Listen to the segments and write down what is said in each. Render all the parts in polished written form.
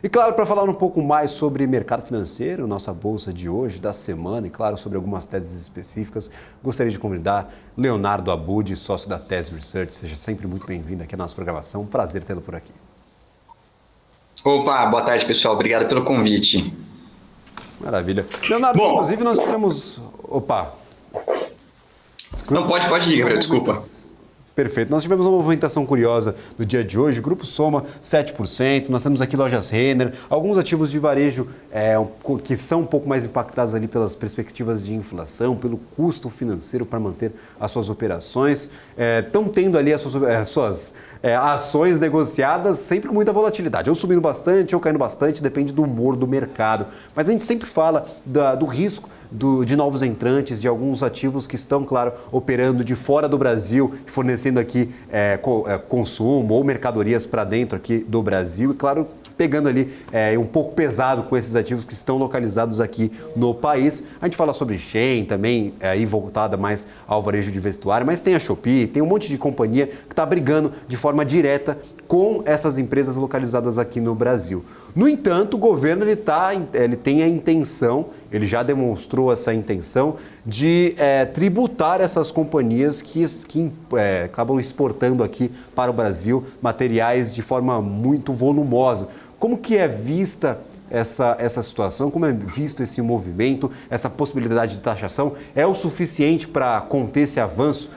E claro, para falar um pouco mais sobre mercado financeiro, nossa bolsa de hoje, da semana, e claro, sobre algumas teses específicas, gostaria de convidar Leonardo Abud, sócio da Tese Research. Seja sempre muito bem-vindo aqui à nossa programação. Um prazer tê-lo por aqui. Opa, boa tarde, pessoal. Obrigado pelo convite. Maravilha. Leonardo, Bom, inclusive nós tivemos... Opa! não pode ir, Gabriel, desculpa. Perfeito. Nós tivemos uma movimentação curiosa no dia de hoje. O Grupo Soma, 7%. Nós temos aqui Lojas Renner, alguns ativos de varejo que são um pouco mais impactados ali pelas perspectivas de inflação, pelo custo financeiro para manter as suas operações. Estão tendo ali as suas ações negociadas sempre com muita volatilidade. Ou subindo bastante, ou caindo bastante, depende do humor do mercado. Mas a gente sempre fala do risco de novos entrantes, de alguns ativos que estão, claro, operando de fora do Brasil, fornecendo aqui consumo ou mercadorias para dentro aqui do Brasil e, claro, pegando ali um pouco pesado com esses ativos que estão localizados aqui no país. A gente fala sobre Shein também, aí voltada mais ao varejo de vestuário, mas tem a Shopee, tem um monte de companhia que está brigando de forma direta com essas empresas localizadas aqui no Brasil. No entanto, o governo ele tem a intenção, ele já demonstrou essa intenção de tributar essas companhias que acabam exportando aqui para o Brasil materiais de forma muito volumosa. Como que é vista essa situação? Como é visto esse movimento, essa possibilidade de taxação? É o suficiente para conter esse avanço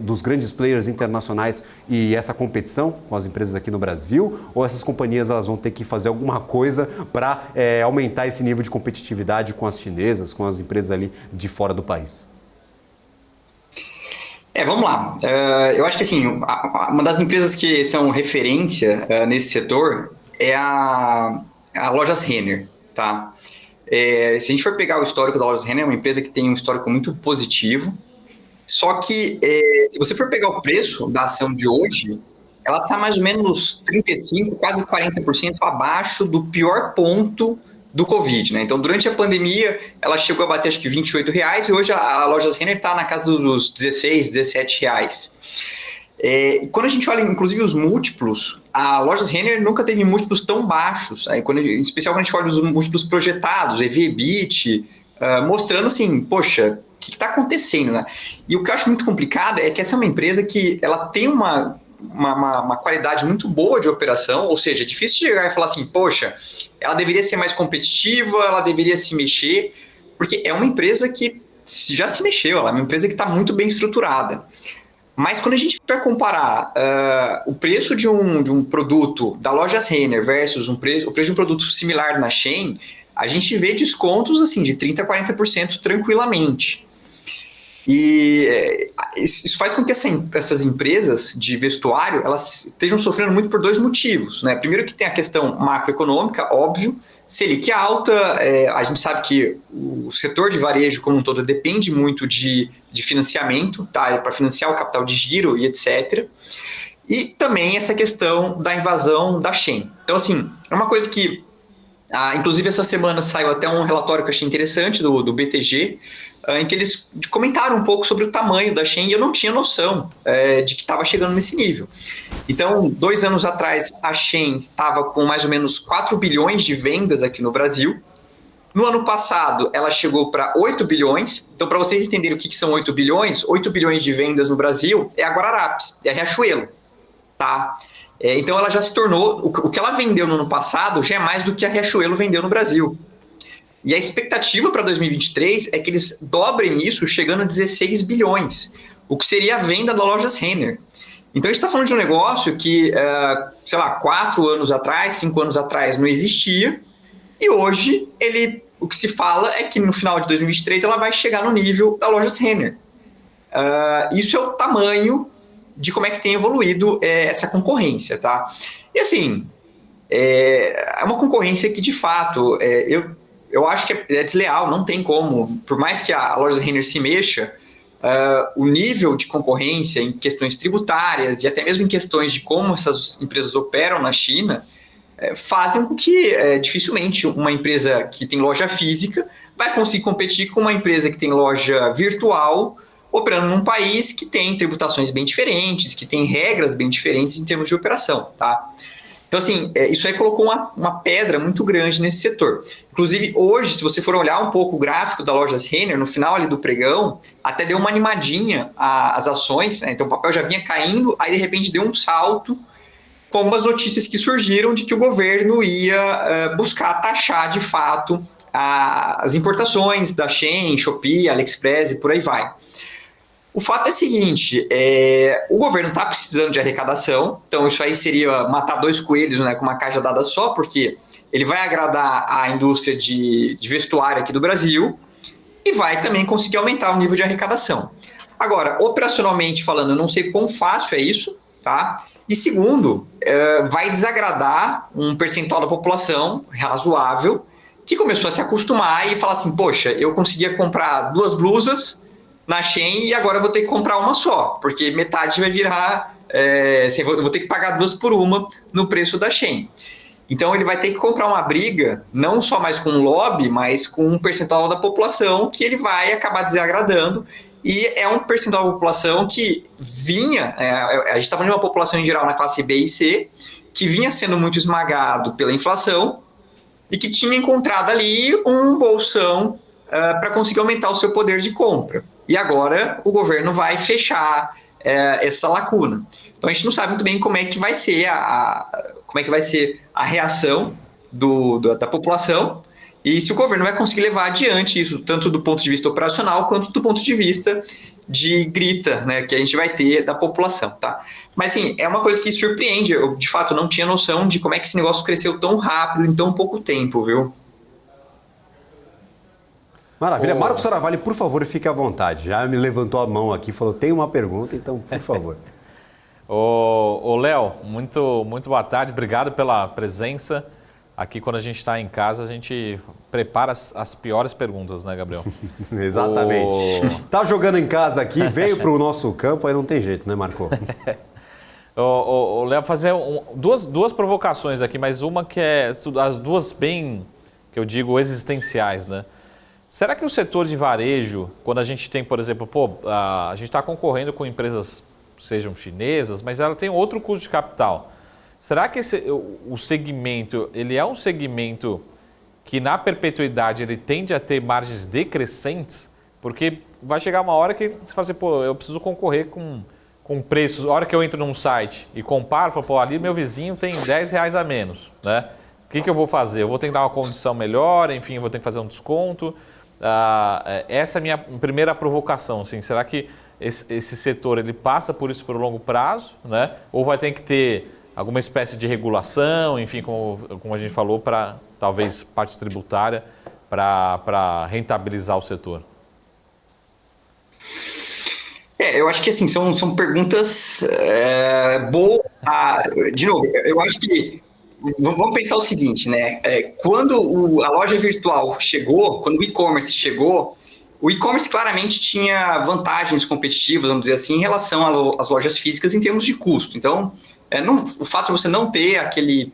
dos grandes players internacionais e essa competição com as empresas aqui no Brasil? Ou essas companhias elas vão ter que fazer alguma coisa para aumentar esse nível de competitividade com as chinesas, com as empresas ali de fora do país? Vamos lá. Eu acho que assim, uma das empresas que são referência nesse setor é a Lojas Renner, tá? Se a gente for pegar o histórico da Lojas Renner, é uma empresa que tem um histórico muito positivo, só que se você for pegar o preço da ação de hoje, ela está mais ou menos 35%, quase 40% abaixo do pior ponto do Covid, né? Então, durante a pandemia, ela chegou a bater acho que R$28 e hoje a Lojas Renner está na casa dos R$16, R$17. E quando a gente olha, inclusive, os múltiplos, a Lojas Renner nunca teve múltiplos tão baixos, em especial quando a gente olha os múltiplos projetados, EV/EBIT, mostrando assim, poxa, o que está acontecendo, né? E o que eu acho muito complicado é que essa é uma empresa que ela tem uma qualidade muito boa de operação, ou seja, é difícil chegar e falar assim, poxa, ela deveria ser mais competitiva, ela deveria se mexer, porque é uma empresa que já se mexeu, ela é uma empresa que está muito bem estruturada. Mas quando a gente vai comparar o preço de um produto da Lojas Renner versus o preço de um produto similar na Shein, a gente vê descontos assim, de 30% a 40% tranquilamente. E isso faz com que essas empresas de vestuário elas estejam sofrendo muito por dois motivos, né? Primeiro que tem a questão macroeconômica, óbvio, Selic alta, a gente sabe que o setor de varejo como um todo depende muito de financiamento, tá? Para financiar o capital de giro e etc. E também essa questão da invasão da Shein. Então, assim, é uma coisa que, inclusive essa semana saiu até um relatório que eu achei interessante do BTG, em que eles comentaram um pouco sobre o tamanho da Shein e eu não tinha noção de que estava chegando nesse nível. Então, 2 anos atrás, a Shein estava com mais ou menos 4 bilhões de vendas aqui no Brasil. No ano passado, ela chegou para 8 bilhões. Então, para vocês entenderem o que são 8 bilhões, 8 bilhões de vendas no Brasil é a Guararapes, é a Riachuelo. Tá? Então, ela já se tornou... O que ela vendeu no ano passado já é mais do que a Riachuelo vendeu no Brasil. E a expectativa para 2023 é que eles dobrem isso, chegando a 16 bilhões, o que seria a venda da Lojas Renner. Então, a gente está falando de um negócio que, 4 anos atrás, 5 anos atrás não existia, e hoje o que se fala é que no final de 2023 ela vai chegar no nível da Lojas Renner. Isso é o tamanho de como é que tem evoluído essa concorrência, tá? E assim, é uma concorrência que de fato, eu acho que é desleal, não tem como, por mais que a Lojas Renner se mexa, o nível de concorrência em questões tributárias e até mesmo em questões de como essas empresas operam na China, fazem com que dificilmente uma empresa que tem loja física vai conseguir competir com uma empresa que tem loja virtual operando num país que tem tributações bem diferentes, que tem regras bem diferentes em termos de operação, tá? Então, assim, isso aí colocou uma pedra muito grande nesse setor. Inclusive, hoje, se você for olhar um pouco o gráfico da Lojas Renner, no final ali do pregão, até deu uma animadinha as ações, né? Então o papel já vinha caindo, aí de repente deu um salto com algumas notícias que surgiram de que o governo ia buscar taxar de fato as importações da Shein, Shopee, AliExpress e por aí vai. O fato é o seguinte, o governo está precisando de arrecadação, então isso aí seria matar dois coelhos, né, com uma cajadada só, porque ele vai agradar a indústria de vestuário aqui do Brasil e vai também conseguir aumentar o nível de arrecadação. Agora, operacionalmente falando, eu não sei quão fácil é isso, tá? E segundo, vai desagradar um percentual da população razoável que começou a se acostumar e falar assim, poxa, eu conseguia comprar 2 blusas na Shein e agora eu vou ter que comprar uma só, porque metade vai virar, eu vou ter que pagar 2 por uma no preço da Shein. Então ele vai ter que comprar uma briga, não só mais com o lobby, mas com um percentual da população que ele vai acabar desagradando. E é um percentual da população que vinha, a gente está falando de uma população em geral na classe B e C, que vinha sendo muito esmagado pela inflação e que tinha encontrado ali um bolsão para conseguir aumentar o seu poder de compra. E agora o governo vai fechar essa lacuna. Então a gente não sabe muito bem como é que vai ser a reação da população e se o governo vai conseguir levar adiante isso, tanto do ponto de vista operacional quanto do ponto de vista de grita, né, que a gente vai ter da população, tá? Mas, assim, é uma coisa que surpreende. Eu, de fato, não tinha noção de como é que esse negócio cresceu tão rápido em tão pouco tempo, viu? Maravilha. Marcos Saravalli, por favor, fique à vontade. Já me levantou a mão aqui e falou, tem uma pergunta, então, por favor. Ô Léo, muito boa tarde. Obrigado pela presença. Aqui, quando a gente está em casa, a gente prepara as piores perguntas, né, Gabriel? Exatamente. Tá jogando em casa aqui, veio para o nosso campo, aí não tem jeito, né, Marco? Léo, fazer duas provocações aqui, mas uma que é as duas bem, que eu digo, existenciais, né? Será que o setor de varejo, quando a gente tem, por exemplo, a gente está concorrendo com empresas, sejam chinesas, mas ela tem outro custo de capital. Será que o segmento, ele é um segmento que na perpetuidade ele tende a ter margens decrescentes? Porque vai chegar uma hora que você fala assim, eu preciso concorrer com preços. A hora que eu entro num site e comparo, falo, ali meu vizinho tem R$10 a menos, né? O que eu vou fazer? Eu vou ter que dar uma condição melhor, enfim, eu vou ter que fazer um desconto. Essa é a minha primeira provocação, assim, será que esse setor ele passa por isso por longo prazo, né? Ou vai ter que ter alguma espécie de regulação, enfim, como a gente falou, para talvez parte tributária, para rentabilizar o setor? Eu acho que assim, são perguntas boas. De novo, eu acho que vamos pensar o seguinte, né? Quando a loja virtual chegou, quando o e-commerce chegou, o e-commerce claramente tinha vantagens competitivas, vamos dizer assim, em relação às lojas físicas em termos de custo. Então, o fato de você não ter aquele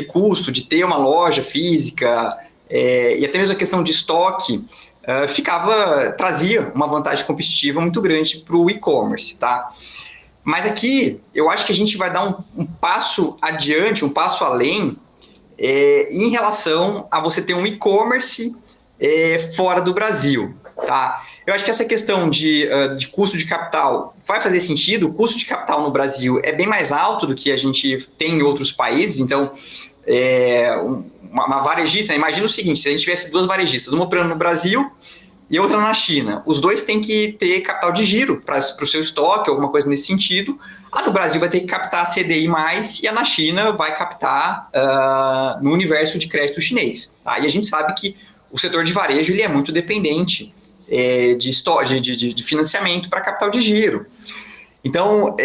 custo de ter uma loja física e até mesmo a questão de estoque trazia uma vantagem competitiva muito grande para o e-commerce, tá? Mas aqui eu acho que a gente vai dar um passo adiante, um passo além em relação a você ter um e-commerce fora do Brasil, tá? Eu acho que essa questão de custo de capital vai fazer sentido. O custo de capital no Brasil é bem mais alto do que a gente tem em outros países. Então, uma varejista, imagina o seguinte, se a gente tivesse 2 varejistas, uma operando no Brasil e outra na China, os dois têm que ter capital de giro para o seu estoque, alguma coisa nesse sentido. A no Brasil vai ter que captar CDI+, e a na China vai captar no universo de crédito chinês. Tá? E a gente sabe que o setor de varejo ele é muito dependente de financiamento para capital de giro. Então,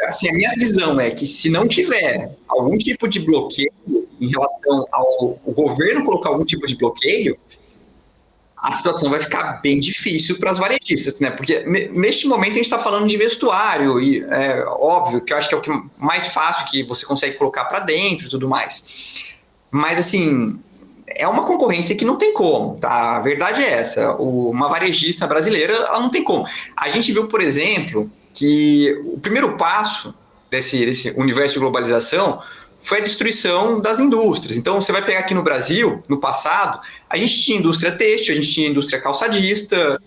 assim, a minha visão é que se não tiver algum tipo de bloqueio em relação ao governo colocar algum tipo de bloqueio, a situação vai ficar bem difícil para as varejistas, né? Porque neste momento a gente está falando de vestuário e é óbvio que eu acho que é o que mais fácil que você consegue colocar para dentro e tudo mais. Mas, assim, é uma concorrência que não tem como, tá? A verdade é essa. Uma varejista brasileira, ela não tem como. A gente viu, por exemplo, que o primeiro passo desse universo de globalização foi a destruição das indústrias. Então, você vai pegar aqui no Brasil, no passado, a gente tinha indústria têxtil, a gente tinha indústria calçadista.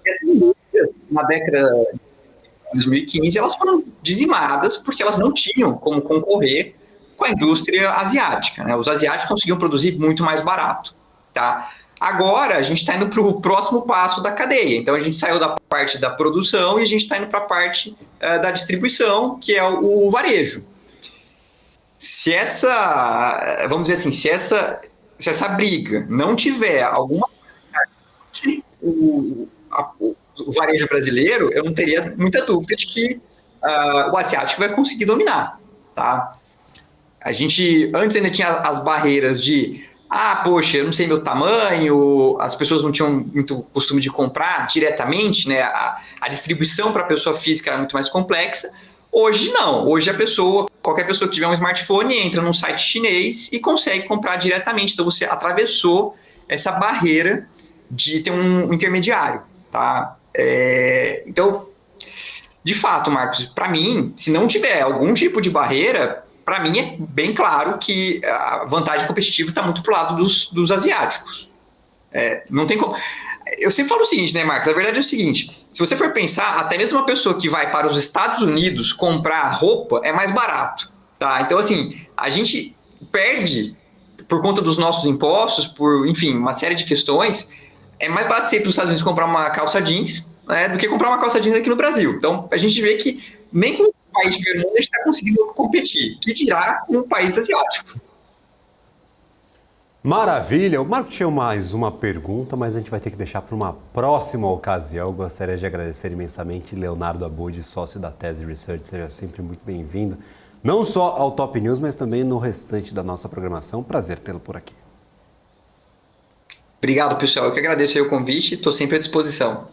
Essas indústrias, na década de 2015, elas foram dizimadas porque elas não tinham como concorrer com a indústria asiática, né? Os asiáticos conseguiam produzir muito mais barato, tá? Agora, a gente está indo para o próximo passo da cadeia. Então, a gente saiu da parte da produção e a gente está indo para a parte da distribuição, que é o varejo. Se essa, vamos dizer assim, se essa briga não tiver alguma coisa, o varejo brasileiro, eu não teria muita dúvida de que o asiático vai conseguir dominar, tá? A gente antes ainda tinha as barreiras de poxa, eu não sei meu tamanho, as pessoas não tinham muito costume de comprar diretamente, né? A distribuição para a pessoa física era muito mais complexa. Hoje não, hoje qualquer pessoa que tiver um smartphone entra num site chinês e consegue comprar diretamente. Então você atravessou essa barreira de ter um intermediário, tá? Então, de fato, Marcos, para mim, se não tiver algum tipo de barreira, para mim é bem claro que a vantagem competitiva está muito pro lado dos asiáticos. Não tem como. Eu sempre falo o seguinte, né, Marcos? A verdade é o seguinte: se você for pensar, até mesmo uma pessoa que vai para os Estados Unidos comprar roupa é mais barato, tá? Então, assim, a gente perde por conta dos nossos impostos, por, enfim, uma série de questões. É mais barato você ir para os Estados Unidos comprar uma calça jeans, né, do que comprar uma calça jeans aqui no Brasil. Então, a gente vê que nem com o país de primeiro mundo a gente está conseguindo competir, que dirá com um país asiático. Maravilha! O Marco tinha mais uma pergunta, mas a gente vai ter que deixar para uma próxima ocasião. Eu gostaria de agradecer imensamente Leonardo Abud, sócio da Tese Research. Seja sempre muito bem-vindo, não só ao Top News, mas também no restante da nossa programação. Prazer tê-lo por aqui. Obrigado, pessoal. Eu que agradeço aí o convite e estou sempre à disposição.